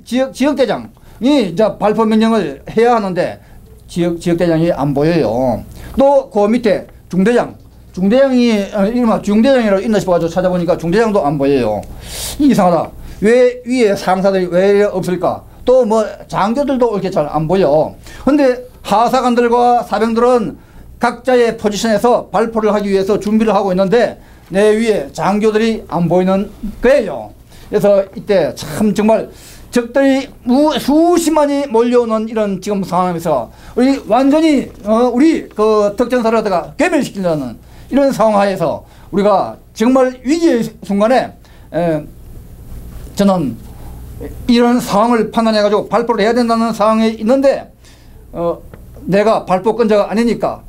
지역대장이 이제 발포 명령을 해야 하는데 지역대장이 안 보여요. 또 그 밑에 중대장이 이름은 중대장이라고 있나 싶어가지고 찾아보니까 중대장도 안 보여요. 이상하다. 왜 위에 상사들이 왜 없을까? 또 뭐 장교들도 이렇게 잘 안 보여. 근데 하사관들과 사병들은 각자의 포지션에서 발포를 하기 위해서 준비를 하고 있는데 내 위에 장교들이 안 보이는 거예요. 그래서 이때 참 정말 적들이 수십만이 몰려오는 이런 지금 상황에서 우리 완전히 우리 그 덕전사를 갖다가 괴멸시키려는 이런 상황하에서 우리가 정말 위기의 순간에 저는 이런 상황을 판단해 가지고 발포를 해야 된다는 상황에 있는데 내가 발포권자가 아니니까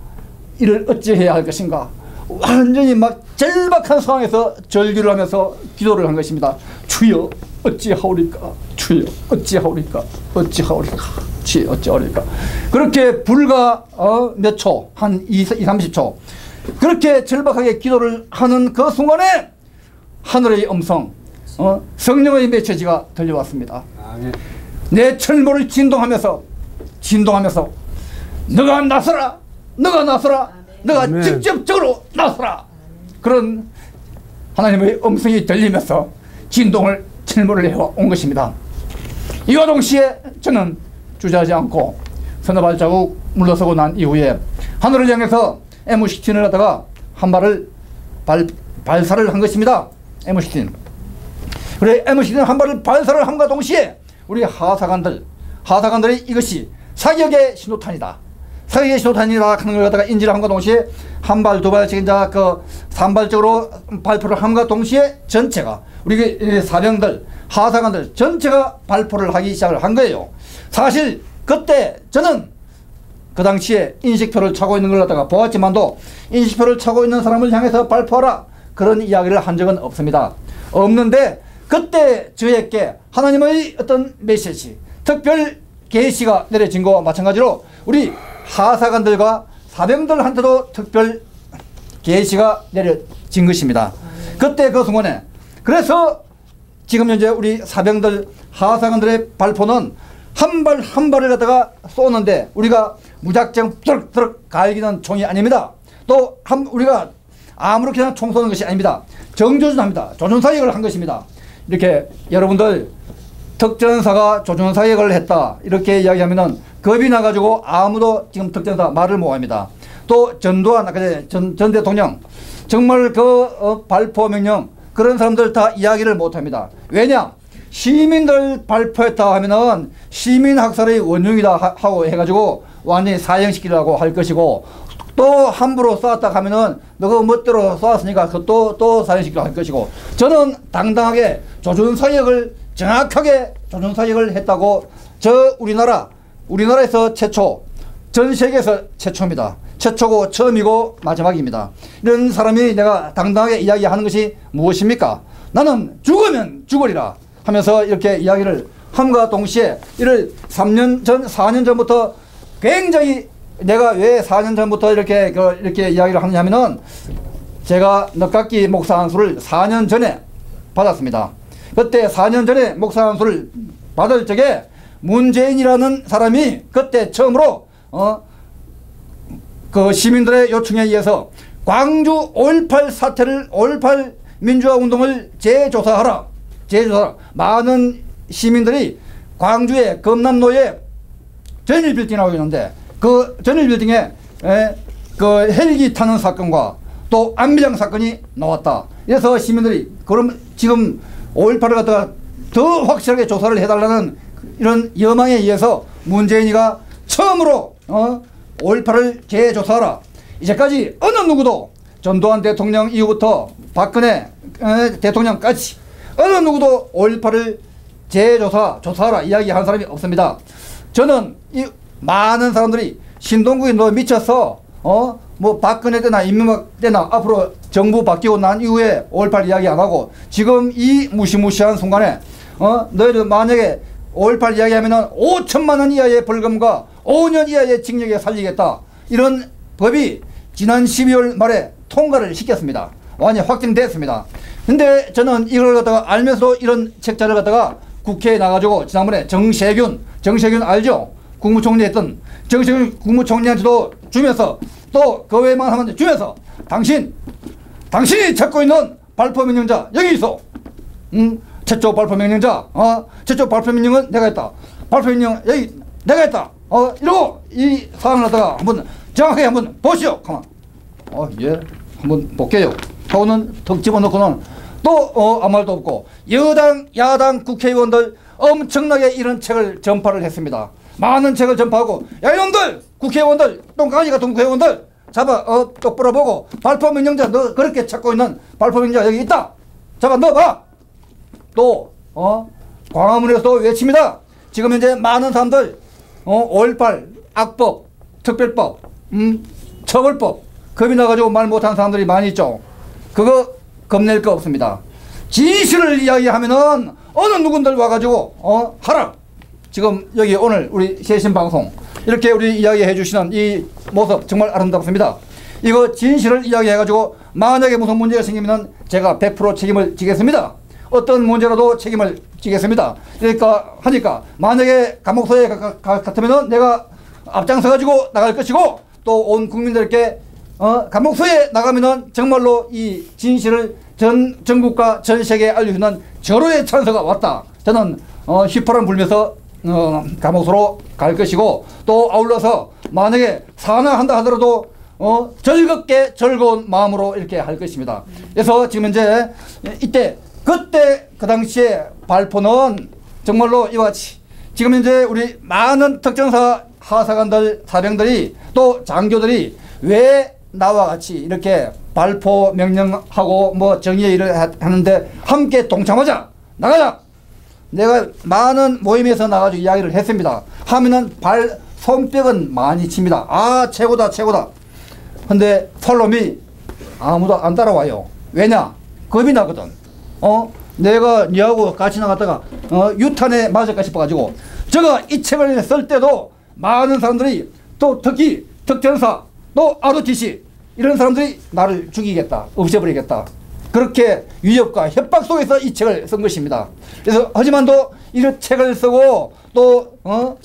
이를 어찌해야 할 것인가. 완전히 막 절박한 상황에서 절규를 하면서 기도를 한 것입니다. 주여 어찌하오리까. 주여 어찌하오리까. 어찌하오리까. 주여 어찌하오리까. 그렇게 불과 몇 초, 한 30초 그렇게 절박하게 기도를 하는 그 순간에 하늘의 음성, 성령의 메시지가 들려왔습니다. 내 철모를 진동하면서 너가 나서라. 너가 나서라. 너가 아멘. 직접적으로 나서라. 그런 하나님의 음성이 들리면서 진동을 철모를 해온 것입니다. 이와 동시에 저는 주저하지 않고 서너 발자국 물러서고 난 이후에 하늘을 향해서 M16을 갖다가 한 발을 발사를 한 것입니다. M16. 그래 M16 한 발을 발사를 함과 동시에 우리 하사관들이 이것이 사격의 신호탄이다. 사격의 신호탄이라 하는 걸 갖다가 인지를 함과 동시에 한 발, 두 발씩 이제 그 산발적으로 발포를 함과 동시에 전체가 우리 사병들, 하사관들 전체가 발포를 하기 시작을 한 거예요. 사실 그때 저는 그 당시에 인식표를 차고 있는 걸 갖다가 보았지만도 인식표를 차고 있는 사람을 향해서 발포하라 그런 이야기를 한 적은 없습니다. 없는데 그때 저에게 하나님의 어떤 메시지, 특별 계시가 내려진 것과 마찬가지로 우리 하사관들과 사병들한테도 특별 계시가 내려진 것입니다. 그때 그 순간에 그래서 지금 현재 우리 사병들, 하사관들의 발포는 한 발 한 발을 갖다가 쏘는데 우리가 무작정 뚜럭뚜럭 갈기는 총이 아닙니다. 또 우리가 아무렇게나 총 쏘는 것이 아닙니다. 정조준합니다. 조준사격을 한 것입니다. 이렇게 여러분들 덕전사가 조준사격을 했다 이렇게 이야기하면은 겁이 나가지고 아무도 지금 덕전사 말을 못합니다. 또 전두환 아까 전 대통령 정말 그 발포 명령 그런 사람들 다 이야기를 못합니다. 왜냐? 시민들 발포했다 하면은 시민학살의 원흉이다 하고 해가지고 완전히 사형시키려고 할 것이고 또 함부로 쏘았다 하면은 너가 멋대로 쏘았으니까 또 사형시키려고 할 것이고 저는 당당하게 조준사격을 정확하게 조준사격을 했다고 우리나라에서 최초 전 세계에서 최초입니다. 최초고 처음이고 마지막입니다. 이런 사람이 내가 당당하게 이야기하는 것이 무엇입니까? 나는 죽으면 죽으리라 하면서 이렇게 이야기를 함과 동시에 이를 3년 전, 4년 전부터 굉장히 내가 왜 4년 전부터 이렇게 이야기를 하느냐면은 제가 넉각기 목사 안수를 4년 전에 받았습니다. 그때 4년 전에 목사 안수를 받을 적에 문재인이라는 사람이 그때 처음으로 그 시민들의 요청에 의해서 광주 5.18 사태를 5.18 민주화 운동을 재조사하라. 많은 시민들이 광주의 금남로에 전일빌딩이라고 있는데 그 전일빌딩에 그 헬기 타는 사건과 또 안비장 사건이 나왔다. 그래서 시민들이 그럼 지금 5.18을 갖다가 더 확실하게 조사를 해달라는 이런 여망에 의해서 문재인이가 처음으로 5.18을 재조사하라. 이제까지 어느 누구도 전두환 대통령 이후부터 박근혜 대통령까지 어느 누구도 5.18을 조사하라 이야기한 사람이 없습니다. 저는 이 많은 사람들이 신동국이 너 미쳤어. 뭐 박근혜 때나 이명박 때나 앞으로 정부 바뀌고 난 이후에 5.18 이야기 안 하고 지금 이 무시무시한 순간에 너희들 만약에 5.18 이야기하면은 5천만 원 이하의 벌금과 5년 이하의 징역에 살리겠다. 이런 법이 지난 12월 말에 통과를 시켰습니다. 완전히 확정됐습니다. 근데 저는 이걸 갖다가 알면서도 이런 책자를 갖다가 국회에 나가지고 지난번에 정세균 알죠? 국무총리 했던 정세균 국무총리한테도 주면서 또 그 외만 하면 주면서 당신이 찾고 있는 발포 명령자 여기 있어. 최초 발포 명령자, 최초 발포 명령은 내가 했다. 발포 명령 여기 내가 했다. 이러고 이 사항을 갖다가 한번 정확하게 한번 보시오. 가만. 예, 한번 볼게요. 하고는 턱 집어넣고는 또 아무 말도 없고 여당, 야당 국회의원들 엄청나게 이런 책을 전파를 했습니다. 많은 책을 전파하고 야 이놈들 국회의원들 똥강아지 같은 국회의원들 잡아 똑바로 보고 발포 명령자 너 그렇게 찾고 있는 발포 명령자 여기 있다. 잡아 넣어봐. 또 광화문에서 외칩니다. 지금 현재 많은 사람들 5.18 악법, 특별법, 처벌법 겁이 나가지고 말 못하는 사람들이 많이 있죠. 그거 겁낼 거 없습니다. 진실을 이야기하면은 어느 누군들 와가지고 하라. 지금 여기 오늘 우리 세신방송 이렇게 우리 이야기해 주시는 이 모습 정말 아름답습니다. 이거 진실을 이야기해가지고 만약에 무슨 문제가 생기면 제가 100% 책임을 지겠습니다. 어떤 문제라도 책임을 지겠습니다. 그러니까 하니까 만약에 감옥소에 같으면은 내가 앞장서가지고 나갈 것이고 또 온 국민들께 감옥소에 나가면은 정말로 이 진실을 전국과 전 세계에 알려주는 절호의 찬스가 왔다. 저는 휘파람 불면서 감옥소로 갈 것이고 또 아울러서 만약에 사망한다 하더라도 즐겁게 즐거운 마음으로 이렇게 할 것입니다. 그래서 지금 이제 그때 그 당시에 발포는 정말로 이와 같이 지금 이제 우리 많은 특전사 하사관들 사병들이 또 장교들이 왜 나와 같이 이렇게 발포 명령하고 뭐 정의의 일을 하는데 함께 동참하자 나가자. 내가 많은 모임에서 나가지고 이야기를 했습니다. 하면은 손뼉은 많이 칩니다. 최고다. 근데 팔로미 아무도 안 따라와요. 왜냐? 겁이 나거든. 내가 니하고 같이 나갔다가 유탄에 맞을까 싶어가지고 제가 이 책을 쓸 때도 많은 사람들이 또 특히 특전사 또 ROTC 이런 사람들이 나를 죽이겠다, 없애버리겠다. 그렇게 위협과 협박 속에서 이 책을 쓴 것입니다. 그래서 하지만도 이런 책을 쓰고 또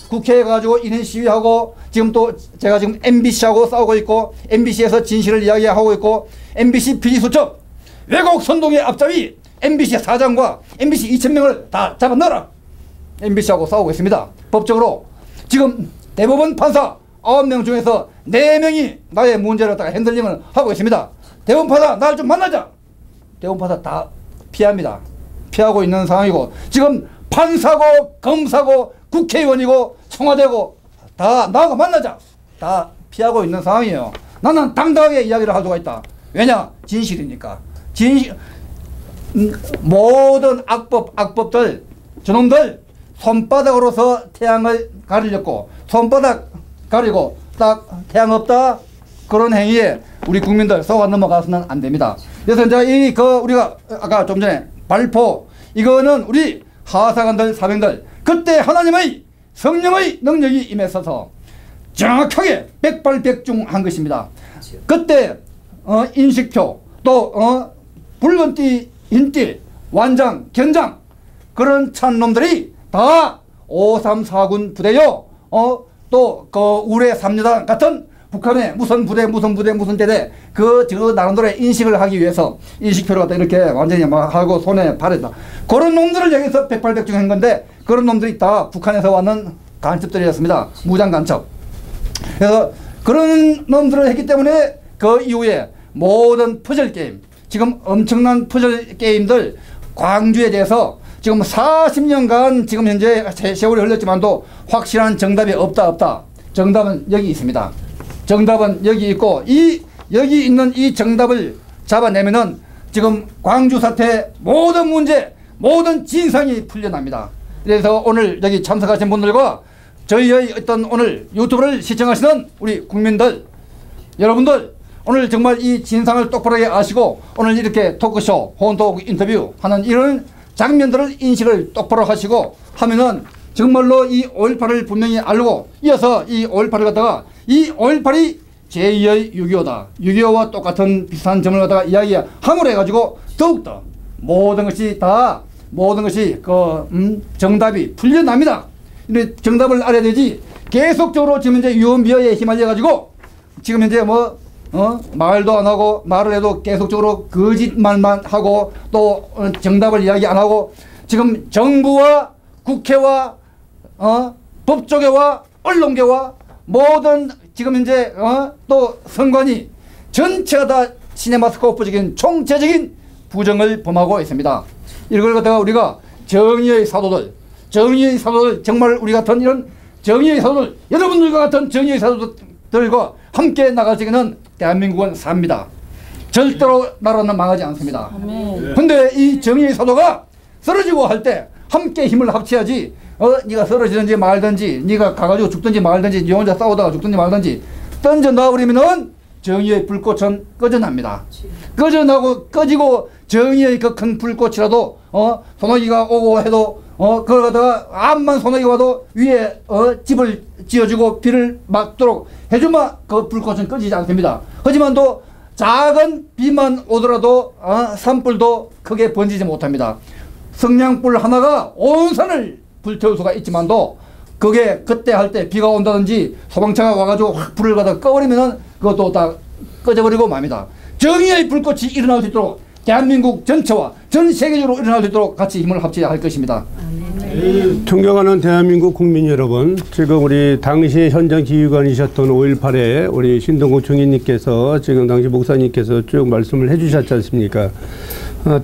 국회에 가지고 이런 시위하고 지금 또 제가 지금 MBC하고 싸우고 있고 MBC에서 진실을 이야기하고 있고 MBC PD수첩 왜곡 선동의 앞잡이 MBC 사장과 MBC 2,000명을 다 잡아 넣어라. MBC하고 싸우고 있습니다. 법적으로 지금 대법원 판사 9명 중에서 4명이 나의 문제를 갖다가 핸들링을 하고 있습니다. 대법원 판사 나를 좀 만나자. 대법원 판사 다 피합니다. 피하고 있는 상황이고 지금 판사고 검사고 국회의원이고 청와대고 다 나하고 만나자. 다 피하고 있는 상황이에요. 나는 당당하게 이야기를 할 수가 있다. 왜냐? 진실이니까. 모든 악법들 저놈들 손바닥으로서 태양을 가리렸고 손바닥 가리고 딱 태양 없다 그런 행위에 우리 국민들 속아 넘어가서는 안 됩니다. 그래서 이제 우리가 아까 좀 전에 발포 이거는 우리 하사관들 사병들 그때 하나님의 성령의 능력이 임했어서 정확하게 백발백중한 것입니다. 그때 인식표 또 붉은 띠 흰띠 완장 견장 그런 찬놈들이 다 534군 부대요. 또 그 우레 3여단 같은 북한의 무슨 부대 무슨 대대 저 나름대로의 인식을 하기 위해서 인식표를 갖다 이렇게 완전히 막 하고 손에 발에다 그런 놈들을 여기서 백발백중한 건데 그런 놈들이 다 북한에서 왔는 간첩들이었습니다. 무장 간첩. 그래서 그런 놈들을 했기 때문에 그 이후에 모든 퍼즐 게임 지금 엄청난 퍼즐 게임들 광주에 대해서 지금 40년간 지금 현재 세월이 흘렀지만도 확실한 정답이 없다. 정답은 여기 있습니다. 정답은 여기 있고 여기 있는 이 정답을 잡아내면은 지금 광주 사태 모든 문제 모든 진상이 풀려납니다. 그래서 오늘 여기 참석하신 분들과 저희의 어떤 오늘 유튜브를 시청하시는 우리 국민들 여러분들 오늘 정말 이 진상을 똑바르게 아시고 오늘 이렇게 토크쇼 혼토크 인터뷰 하는 이런 장면들을 인식을 똑바로 하시고 하면은 정말로 이 5.18을 분명히 알고 이어서 이 5.18을 갖다가 이 5.18이 제2의 6.25다. 6.25와 똑같은 비슷한 점을 갖다가 이야기함으로 해가지고 더욱더 모든 것이 다 모든 것이 정답이 풀려납니다. 근데 정답을 알아야 되지 계속적으로 지금 이제 유언비어에 휘말려 가지고 지금 현재 말도 안 하고 말을 해도 계속적으로 거짓말만 하고 또 정답을 이야기 안 하고 지금 정부와 국회와 법조계와 언론계와 모든 지금 현재 또 선관위 전체가 다 시네마스코프적인 총체적인 부정을 범하고 있습니다. 이걸 갖다가 우리가 정의의 사도들 정말 우리 같은 이런 정의의 사도들 여러분들과 같은 정의의 사도들과 함께 나갈 적에는 대한민국은 삽니다. 절대로 나라는 망하지 않습니다. 근데 이 정의의 사도가 쓰러지고 할 때 함께 힘을 합쳐야지 네가 쓰러지든지 말든지 네가 가가지고 죽든지 말든지 네 혼자 싸우다가 죽든지 말든지 던져 놔버리면은 정의의 불꽃은 꺼져납니다. 꺼지고 정의의 그 큰 불꽃이라도 소나기가 오고 해도 그걸 갖다가 암만 소나기 와도 위에 집을 지어주고 비를 막도록 해주면 그 불꽃은 꺼지지 않습니다. 하지만 또 작은 비만 오더라도 산불도 크게 번지지 못합니다. 성냥불 하나가 온 산을 불태울 수가 있지만도 그게 그때 할 때 비가 온다든지 소방차가 와가지고 확 불을 갖다 꺼버리면은 그것도 다 꺼져버리고 맙니다. 정의의 불꽃이 일어날 수 있도록 대한민국 전체와 전 세계적으로 일어날 수 있도록 같이 힘을 합쳐야 할 것입니다. 존경하는 대한민국 국민 여러분, 지금 우리 당시 현장 지휘관이셨던 5.18에 우리 신동국 총리님께서 지금 당시 목사님께서 쭉 말씀을 해주셨지 않습니까?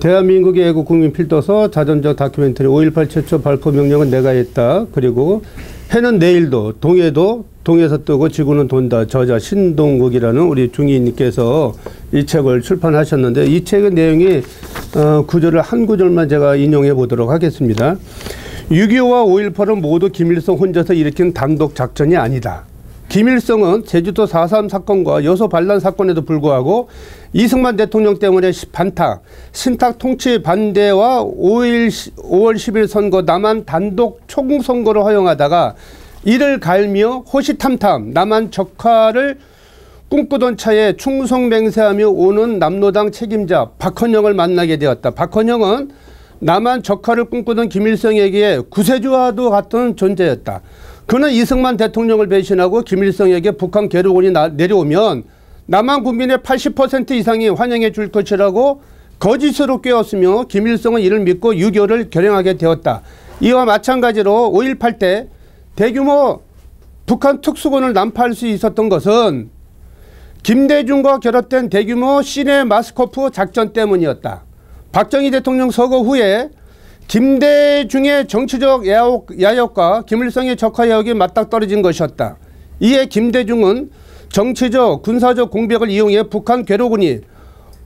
대한민국의 애국 국민 필도서 자전적 다큐멘터리 5.18 최초 발포 명령은 내가 했다. 그리고 해는 내일도 동해에서 뜨고 지구는 돈다. 저자 신동국이라는 우리 중위님께서 이 책을 출판하셨는데 이 책의 내용이 구절을 한 구절만 제가 인용해 보도록 하겠습니다. 6.25와 5.18은 모두 김일성 혼자서 일으킨 단독 작전이 아니다. 김일성은 제주도 4.3 사건과 여소 반란 사건에도 불구하고 이승만 대통령 때문에 반탁, 신탁 통치 반대와 5월 10일 선거 남한 단독 총선거를 허용하다가 이를 갈며 호시탐탐 남한 적화를 꿈꾸던 차에 충성맹세하며 오는 남로당 책임자 박헌영을 만나게 되었다. 박헌영은 남한 적화를 꿈꾸던 김일성에게 구세주와도 같은 존재였다. 그는 이승만 대통령을 배신하고 김일성에게 북한 괴로운이 내려오면 남한 국민의 80% 이상이 환영해 줄 것이라고 거짓으로 꿰었으며 김일성은 이를 믿고 6.25를 결행하게 되었다. 이와 마찬가지로 5.18 때 대규모 북한 특수군을 난파할 수 있었던 것은 김대중과 결합된 대규모 시네마스코프 작전 때문이었다. 박정희 대통령 서거 후에 김대중의 정치적 야욕과 김일성의 적화야욕이 맞닥뜨려진 것이었다. 이에 김대중은 정치적, 군사적 공백을 이용해 북한 괴로군이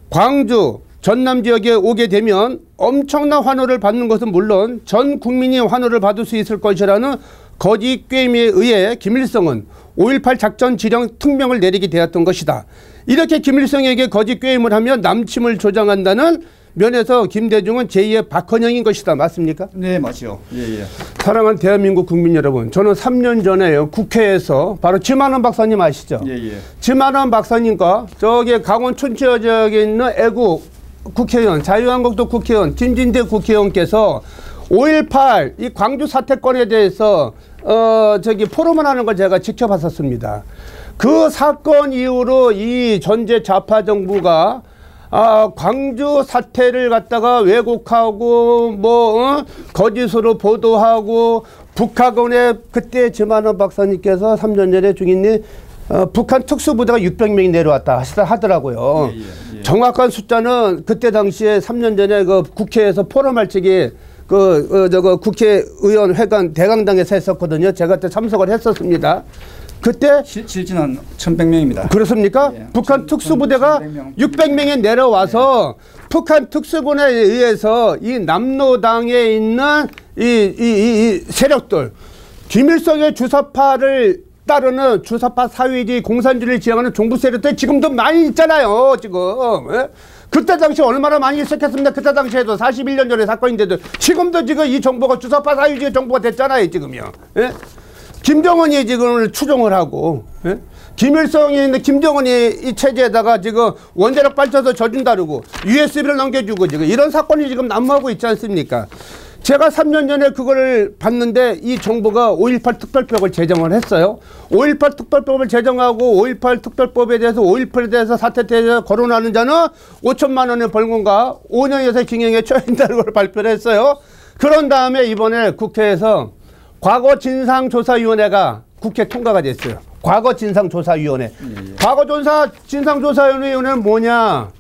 광주, 전남 지역에 오게 되면 엄청난 환호를 받는 것은 물론 전 국민이 환호를 받을 수 있을 것이라는 거짓 꾀임에 의해 김일성은 5.18 작전 지령 특명을 내리게 되었던 것이다. 이렇게 김일성에게 거짓 꾀임을 하며 남침을 조장한다는 면에서 김대중은 제2의 박헌영인 것이다. 맞습니까? 네, 맞죠. 예. 사랑하는 대한민국 국민 여러분, 저는 3년 전에 국회에서 바로 지만원 박사님 아시죠? 예. 지만원 박사님과 저기 강원 춘천 지역에 있는 애국 국회의원, 자유한국당 국회의원 김진대 국회의원께서 5.18 이 광주 사태권에 대해서 포럼을 하는 걸 제가 지켜봤었습니다. 그 사건 이후로 이 전제 좌파 정부가 광주 사태를 갖다가 왜곡하고 거짓으로 보도하고 북한에 그때 지만원 박사님께서 3년 전에 중인님 북한 특수부대가 600명이 내려왔다 하더라고요. 예. 정확한 숫자는 그때 당시에 3년 전에 그 국회에서 포럼할 적에 국회의원 회관 대강당에서 했었거든요. 제가 그때 참석을 했었습니다. 그때 실지는 1,100명입니다. 그렇습니까? 예, 북한 특수부대가 600명이 내려와서 북한 특수군에 의해서 이 남로당에 있는 이 세력들 김일성의 주사파를 따르는 주사파 사회주의 공산주의를 지향하는 종부 세력들 지금도 많이 있잖아요. 지금. 예? 그때 당시 얼마나 많이 있었겠습니까? 그때 당시에도 41년 전에 사건인데도 지금도 지금 이 정부가 주사파 사회주의 정부가 됐잖아요. 지금요. 예? 김정은이 지금 추종을 하고 예? 김일성이 있는 김정은이 이 체제에다가 지금 원자력 발전소 져준다르고 USB를 넘겨주고 지금 이런 사건이 지금 난무하고 있지 않습니까? 제가 3년 전에 그걸 봤는데 이 정부가 5.18 특별법을 제정을 했어요. 5.18 특별법을 제정하고 5.18 특별법에 대해서 5.18에 대해서 사퇴에 대해서 거론하는 자는 5천만 원의 벌금과 5년 이상의 징역에 처한다는 걸 발표를 했어요. 그런 다음에 이번에 국회에서 과거 진상조사위원회가 국회 통과가 됐어요. 과거 진상조사위원회. 과거 진상조사위원회는 뭐냐?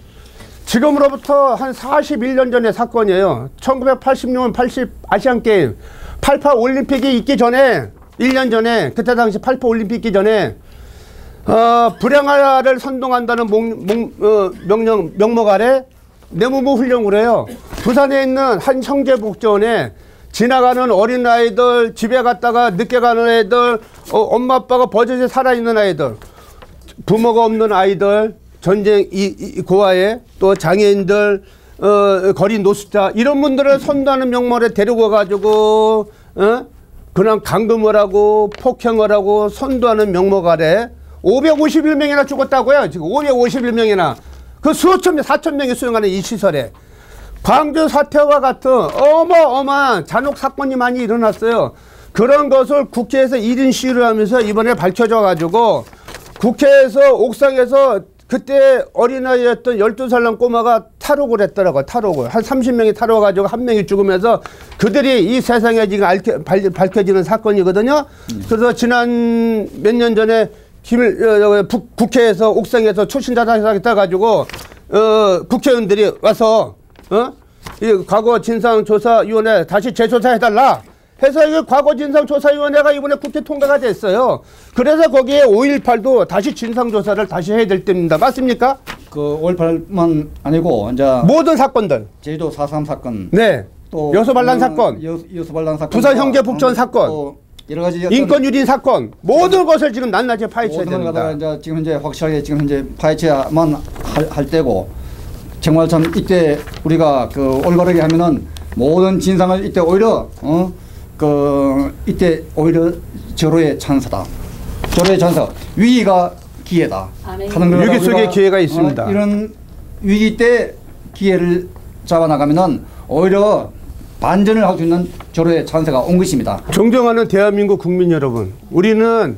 지금으로부터 한 41년 전의 사건이에요. 1980년 80 아시안게임 88 올림픽이 있기 전에 1년 전에 그때 당시 88 올림픽 있기 전에 불량화를 선동한다는 명목 아래 내무부 훈령을 해요. 부산에 있는 한 형제복지원에 지나가는 어린아이들, 집에 갔다가 늦게 가는 애들, 엄마 아빠가 버젓이 살아있는 아이들, 부모가 없는 아이들, 전쟁 고아에 또 장애인들, 거리 노숙자 이런 분들을 선도하는 명목에 데리고 가지고 그냥 감금을 하고 폭행을 하고 선도하는 명목 아래 551명이나 죽었다고요. 지금 551명이나 그 수천 명, 4천 명이 수용하는 이 시설에 광주 사태와 같은 어마어마한 잔혹 사건이 많이 일어났어요. 그런 것을 국회에서 1인 시위를 하면서 이번에 밝혀져 가지고 국회에서 옥상에서 그때 어린아이였던 12살 난 꼬마가 탈옥을 했더라고요. 탈옥을. 한 30명이 탈옥해가지고 한 명이 죽으면서 그들이 이 세상에 지금 밝혀지는 사건이거든요. 그래서 지난 몇 년 전에 국회에서 옥상에서 초신자상에다 가지고 국회의원들이 와서 이 과거 진상조사위원회 다시 재조사해달라 해서 이 과거 진상조사위원회가 이번에 국회 통과가 됐어요. 그래서 거기에 5.18도 다시 진상조사를 다시 해야 될 때입니다. 맞습니까? 그 5.18만 아니고 이제 모든 사건들. 제주도 4.3 사건. 네. 또 여수반란 사건. 여수반란 사건. 부산 형제복지원 사건. 또 여러 가지 인권유린 사건. 모든 것을 지금 낱낱이 파헤쳐야 모든 됩니다. 이제 지금 현재 확실하게 지금 현재 파헤쳐야만 할 때고 정말 참 이때 우리가 그 올바르게 하면은 모든 진상을 이때 오히려 이때 오히려 절호의 찬사다. 절호의 찬사. 위기가 기회다. 위기 속에 기회가 있습니다. 이런 위기 때 기회를 잡아나가면은 오히려 반전을 할 수 있는 절호의 찬사가 온 것입니다. 존경하는 대한민국 국민 여러분, 우리는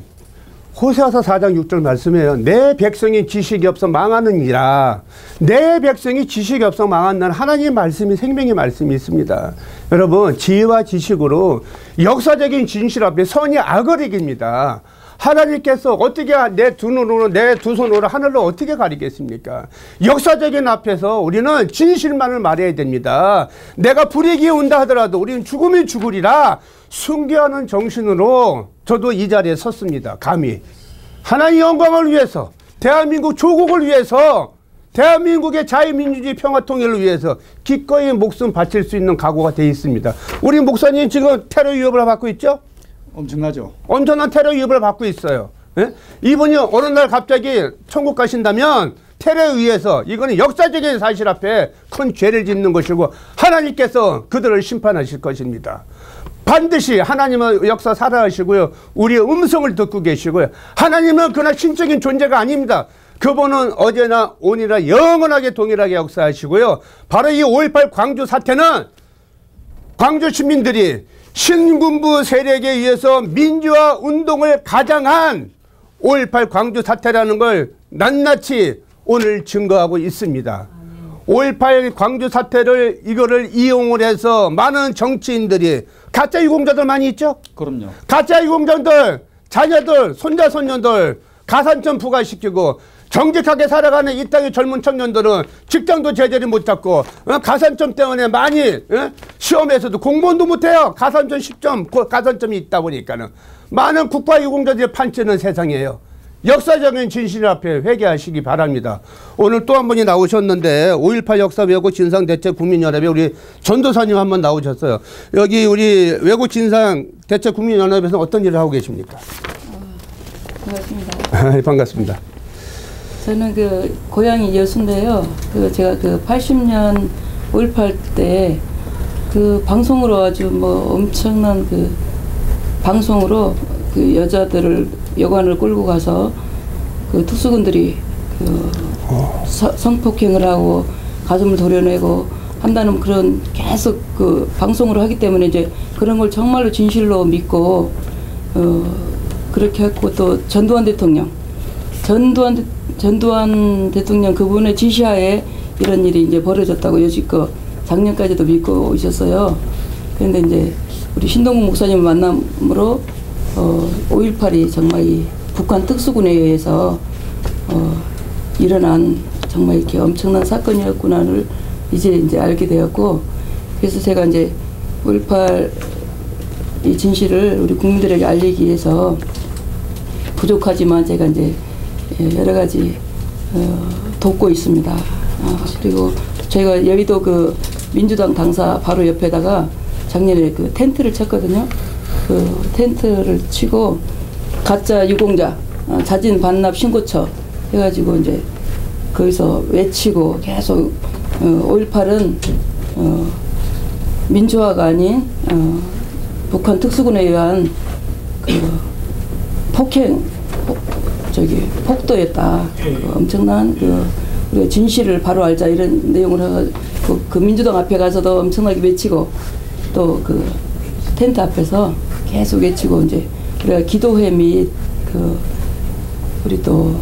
호세아서 4장 6절 말씀해요. 내 백성이 지식이 없어 망하느니라. 내 백성이 지식이 없어 망한다는 하나님의 말씀이 생명의 말씀이 있습니다. 여러분, 지혜와 지식으로 역사적인 진실 앞에 선이 악을 이깁니다. 하나님께서 어떻게 내 두 눈으로 내 두 손으로 하늘로 어떻게 가리겠습니까? 역사적인 앞에서 우리는 진실만을 말해야 됩니다. 내가 불이익이 온다 하더라도 우리는 죽으면 죽으리라 순교하는 정신으로 저도 이 자리에 섰습니다. 감히 하나님의 영광을 위해서, 대한민국 조국을 위해서, 대한민국의 자유민주주의 평화통일을 위해서 기꺼이 목숨 바칠 수 있는 각오가 되어 있습니다. 우리 목사님 지금 테러 위협을 받고 있죠? 엄청나죠. 엄청난 테러 위협을 받고 있어요. 예? 이분이 어느 날 갑자기 천국 가신다면 테러에 의해서 이거는 역사적인 사실 앞에 큰 죄를 짓는 것이고 하나님께서 그들을 심판하실 것입니다. 반드시 하나님은 역사 살아가시고요. 우리의 음성을 듣고 계시고요. 하나님은 그러나 신적인 존재가 아닙니다. 그분은 어제나 오늘이나 영원하게 동일하게 역사하시고요. 바로 이 5.18 광주 사태는 광주 시민들이 신군부 세력에 의해서 민주화 운동을 가장한 5.18 광주 사태라는 걸 낱낱이 오늘 증거하고 있습니다. 5.18 광주 사태를 이거를 이용을 해서 많은 정치인들이 가짜 유공자들 많이 있죠? 그럼요. 가짜 유공자들, 자녀들, 손자, 손녀들 가산점 부과시키고 정직하게 살아가는 이 땅의 젊은 청년들은 직장도 제대로 못 잡고 가산점 때문에 많이 시험에서도 공부도 못해요. 가산점 10점 가산점이 있다 보니까는 많은 국가유공자들이 판치는 세상이에요. 역사적인 진실 앞에 회개하시기 바랍니다. 오늘 또 한 분이 나오셨는데 5.18 역사 왜곡 진상 대책 국민연합에 우리 전도사님 한 번 나오셨어요. 여기 우리 왜곡 진상 대책 국민연합에서 어떤 일을 하고 계십니까? 반갑습니다. 반갑습니다. 저는 그 고향이 여수인데요. 그 제가 그 80년 5.18 때 그 방송으로 아주 뭐 엄청난 그 방송으로 그 여자들을 여관을 끌고 가서 그 특수군들이 그 성폭행을 하고 가슴을 도려내고 한다는 그런 계속 그 방송으로 하기 때문에 이제 그런 걸 정말로 진실로 믿고 그렇게 했고 또 전두환 대통령 그분의 지시하에 이런 일이 이제 벌어졌다고 여지껏 작년까지도 믿고 있었어요. 그런데 이제 우리 신동국 목사님을 만남으로 5.18이 정말 이 북한 특수군에 의해서 일어난 정말 이렇게 엄청난 사건이었구나를 이제 알게 되었고, 그래서 제가 이제 5.18 이 진실을 우리 국민들에게 알리기 위해서 부족하지만 제가 이제 여러 가지 돕고 있습니다. 그리고 저희가 여의도 그 민주당 당사 바로 옆에다가 작년에 그 텐트를 쳤거든요. 그 텐트를 치고 가짜 유공자 자진 반납 신고처 해가지고 이제 거기서 외치고 계속 5.18은 민주화가 아닌 북한 특수군에 의한 그 폭도였다. 그 엄청난 우리가 진실을 바로 알자 이런 내용을 해가지고 그 민주당 앞에 가서도 엄청나게 외치고 또 그 텐트 앞에서 계속 외치고 이제 우리가 기도회 및 우리 또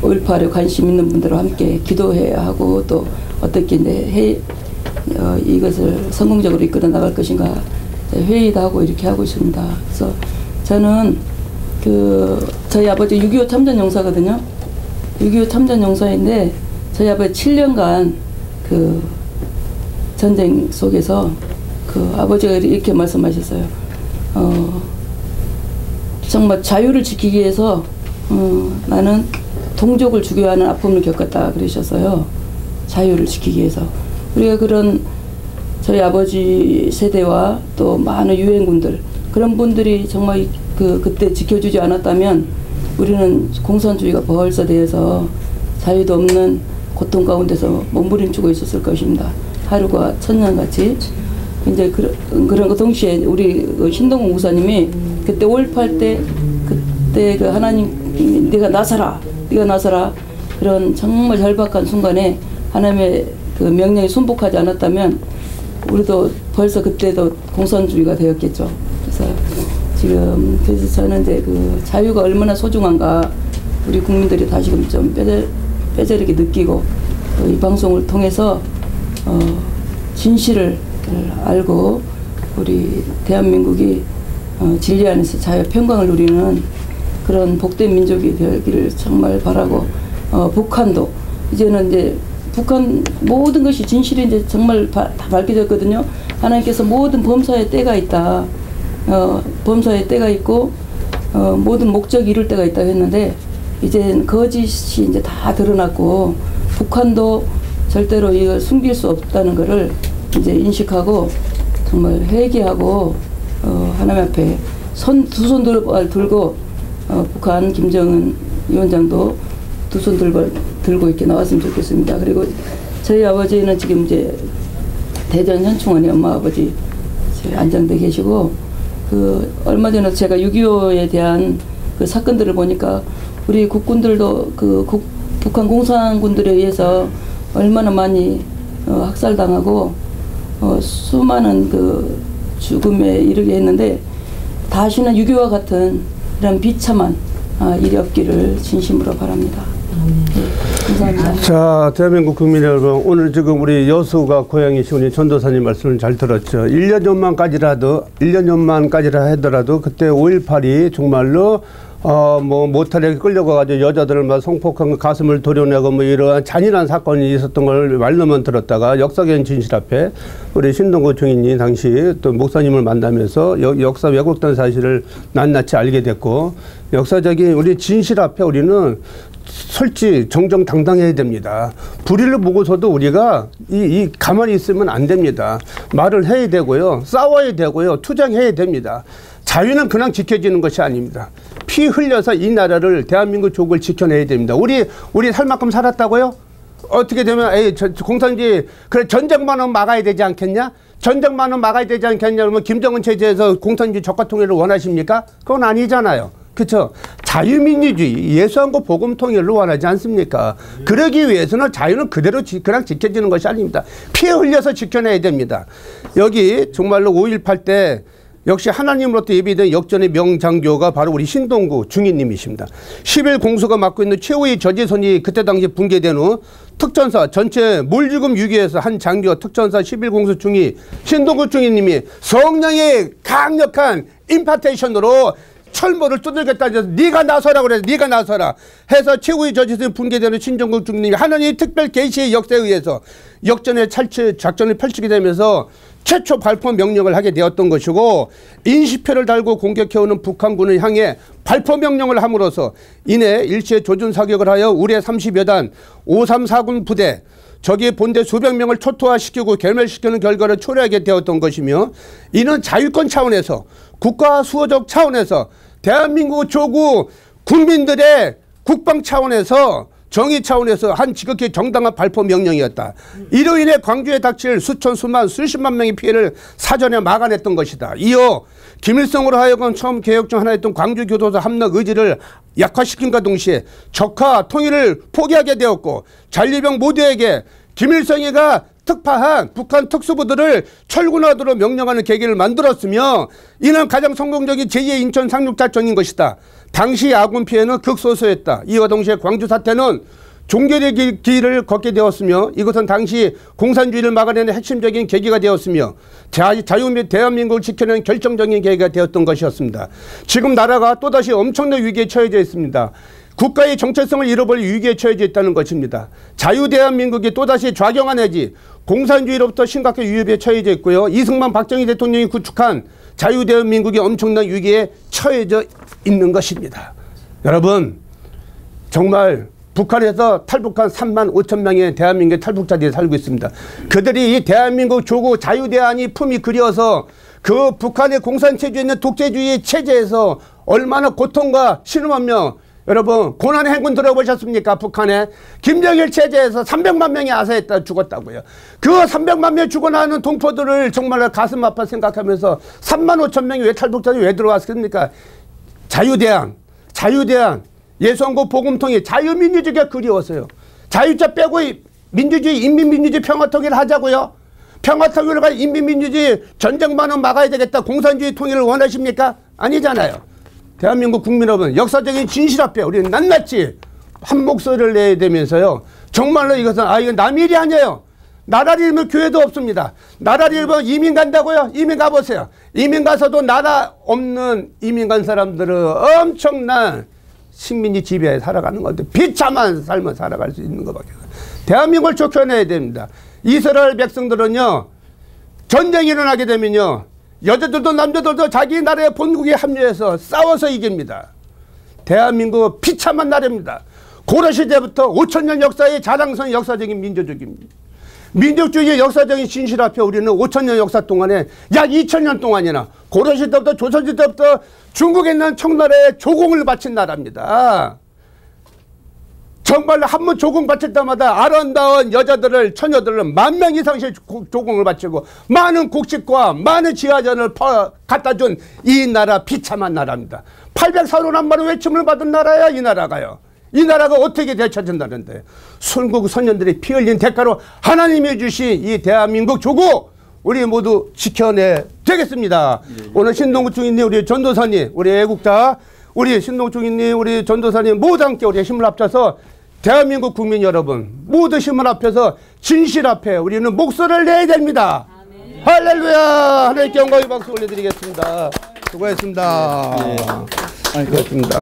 5.18에 관심 있는 분들과 함께 기도해야 하고 또 어떻게 이제 이것을 성공적으로 이끌어 나갈 것인가 회의도 하고 이렇게 하고 있습니다. 그래서 저는 저희 아버지 6.25 참전 용사거든요. 6.25 참전 용사인데 저희 아버지 7년간 그 전쟁 속에서 아버지가 이렇게 말씀하셨어요. 정말 자유를 지키기 위해서 나는 동족을 죽여야 하는 아픔을 겪었다 그러셨어요. 자유를 지키기 위해서. 우리가 그런 저희 아버지 세대와 또 많은 유엔군들 그런 분들이 정말 그때 지켜주지 않았다면 우리는 공산주의가 벌써 되어서 자유도 없는 고통 가운데서 몸부림치고 있었을 것입니다. 하루가 천년같이. 이제 그런 거 동시에 우리 신동국 목사님이 그때 5.18 때 그때 그 하나님 네가 나서라 그런 정말 절박한 순간에 하나님의 그 명령에 순복하지 않았다면 우리도 벌써 그때도 공산주의가 되었겠죠. 그래서 저는 이제 그 자유가 얼마나 소중한가 우리 국민들이 다시금 좀 뼈저리게 느끼고 이 방송을 통해서 진실을 알고 우리 대한민국이 진리 안에서 자유 평강을 누리는 그런 복된 민족이 되기를 정말 바라고 북한도 이제는 이제 북한 모든 것이 진실이 이제 정말 다 밝혀졌거든요. 하나님께서 모든 범사에 때가 있다. 범사에 때가 있고 모든 목적이 이룰 때가 있다고 했는데 이제 거짓이 이제 다 드러났고 북한도 절대로 이걸 숨길 수 없다는 것을 이제 인식하고 정말 회개하고 하나님 앞에 두 손 들고 북한 김정은 위원장도 두 손 들고 이렇게 나왔으면 좋겠습니다. 그리고 저희 아버지는 지금 이제 대전 현충원에 엄마 아버지 안장돼 계시고 얼마 전에 제가 6.25에 대한 그 사건들을 보니까 우리 국군들도 북한 공산군들에 의해서 얼마나 많이 학살당하고 수많은 그 죽음에 이르게 했는데 다시는 6.25와 같은 이런 비참한 일이 없기를 진심으로 바랍니다. 네, 감사합니다. 자, 대한민국 국민 여러분, 오늘 지금 우리 여수가 고향이신 우리 전도사님 말씀을 잘 들었죠. 1년 전만까지라 하더라도 그때 5.18이 정말로 모텔에 끌려가가지고 여자들을 막 성폭행, 가슴을 도려내고 이러한 잔인한 사건이 있었던 걸 말로만 들었다가 역사적인 진실 앞에 우리 신동국 총인이 당시 또 목사님을 만나면서 역사 왜곡된 사실을 낱낱이 알게 됐고 역사적인 우리 진실 앞에 우리는 솔직히 정정당당해야 됩니다. 불의를 보고서도 우리가 가만히 있으면 안 됩니다. 말을 해야 되고요. 싸워야 되고요. 투쟁해야 됩니다. 자유는 그냥 지켜지는 것이 아닙니다. 피 흘려서 이 나라를 대한민국 족을 지켜내야 됩니다. 우리 살 만큼 살았다고요? 어떻게 되면 공산주의 그래 전쟁만은 막아야 되지 않겠냐? 전쟁만은 막아야 되지 않겠냐? 그러면 김정은 체제에서 공산주의 적화 통일을 원하십니까? 그건 아니잖아요. 그렇죠. 자유민주주의, 예수한국 복음 통일로 원하지 않습니까? 그러기 위해서는 자유는 그대로 그냥 지켜지는 것이 아닙니다. 피 흘려서 지켜내야 됩니다. 여기 정말로 5.18 때 역시 하나님으로부터 예비된 역전의 명장교가 바로 우리 신동구 중위님이십니다. 10일 공수가 맡고 있는 최후의 저지선이 그때 당시 붕괴된 후 특전사 전체 몰죽음 위기에서 한 장교 특전사 11 공수 중위 신동구 중위님이 성령의 강력한 임파테이션으로 철모를 두들겼다 해서 네가 나서라 그래서 네가 나서라 해서 최후의 저지선이 붕괴되는 신동구 중위님이 하나님의 특별 계시의 역사에 의해서 역전의 작전을 펼치게 되면서 최초 발포 명령을 하게 되었던 것이고 인시표를 달고 공격해오는 북한군을 향해 발포 명령을 함으로써 이내 일시에 조준 사격을 하여 우리 30여 단 534군 부대 적의 본대 수백 명을 초토화시키고 괴멸시키는 결과를 초래하게 되었던 것이며 이는 자유권 차원에서 국가 수호적 차원에서 대한민국 조국 국민들의 국방 차원에서 정의 차원에서 한 지극히 정당한 발포 명령이었다. 이로 인해 광주에 닥칠 수천 수만 수십만 명의 피해를 사전에 막아냈던 것이다. 이어 김일성으로 하여금 처음 개혁 중 하나였던 광주교도소 함락 의지를 약화시킨과 동시에 적화 통일을 포기하게 되었고 잔리병 모두에게 김일성이가 특파한 북한 특수부들을 철군하도록 명령하는 계기를 만들었으며 이는 가장 성공적인 제2의 인천 상륙작전인 것이다. 당시 아군 피해는 극소수였다. 이와 동시에 광주 사태는 종결의 길을 걷게 되었으며 이것은 당시 공산주의를 막아내는 핵심적인 계기가 되었으며 자유 및 대한민국을 지켜내는 결정적인 계기가 되었던 것이었습니다. 지금 나라가 또다시 엄청난 위기에 처해져 있습니다. 국가의 정체성을 잃어버릴 위기에 처해져 있다는 것입니다. 자유 대한민국이 또다시 좌경화 내지 공산주의로부터 심각한 위협에 처해져 있고요. 이승만 박정희 대통령이 구축한 자유 대한민국이 엄청난 위기에 처해져 있는 것입니다. 여러분 정말 북한에서 탈북한 3만 5천 명의 대한민국의 탈북자들이 살고 있습니다. 그들이 이 대한민국 조국 자유대한이 품이 그리워서 그 북한의 공산체제에 있는 독재주의 체제에서 얼마나 고통과 신음하며 여러분 고난의 행군 들어보셨습니까? 북한에 김정일 체제에서 300만 명이 아사했다 죽었다고요. 그 300만 명 죽어나는 동포들을 정말 가슴 아파 생각하면서 3만 5천 명이 왜 탈북자들이 왜 들어왔습니까? 자유대한 예수한국 복음통일 자유민주주의가 그리웠어요. 자유자 빼고 민주주의 인민민주주의 평화통일을 하자고요. 평화통일을 가 인민민주주의 전쟁만은 막아야 되겠다. 공산주의 통일을 원하십니까? 아니잖아요. 대한민국 국민 여러분 역사적인 진실 앞에 우리는 낱낱이 한 목소리를 내야 되면서요. 정말로 이것은 이건 남의 일이 아니에요. 나라를 잃으면 교회도 없습니다. 나라를 잃으면 이민 간다고요? 이민 가보세요. 이민 가서도 나라 없는 이민 간 사람들은 엄청난 식민지 지배에 살아가는 건데 비참한 삶을 살아갈 수 있는 것밖에 없어요. 대한민국을 지켜내야 됩니다. 이스라엘 백성들은요. 전쟁이 일어나게 되면요. 여자들도 남자들도 자기 나라의 본국에 합류해서 싸워서 이깁니다. 대한민국 비참한 나라입니다. 고려시대부터 5천년 역사의 자랑스러운 역사적인 민주주의입니다. 민족주의의 역사적인 진실 앞에 우리는 5천년 역사 동안에 약 2천년 동안이나 고려시대부터 조선시대부터 중국에 있는 청나라에 조공을 바친 나라입니다. 정말로 한 번 조공 바칠 때마다 아름다운 여자들을 처녀들을 10,000명 이상씩 조공을 바치고 많은 곡식과 많은 지하전을 갖다 준 이 나라 비참한 나라입니다. 804년 만에 외침을 받은 나라야 이 나라가요. 이 나라가 어떻게 되찾은다는데 순국 선녀들이 피 흘린 대가로 하나님이 주신 이 대한민국 조국 우리 모두 지켜내 되겠습니다. 오늘 신동구 중위님 우리 전도사님 우리 애국자 우리 신동구 중위님 우리 전도사님 모두 함께 우리 힘을 합쳐서 대한민국 국민 여러분 모두 힘을 합해서 진실 앞에 우리는 목소리를 내야 됩니다. 아멘. 할렐루야. 하나님께 영광의 박수 올려드리겠습니다. 수고했습니다. 고맙습니다.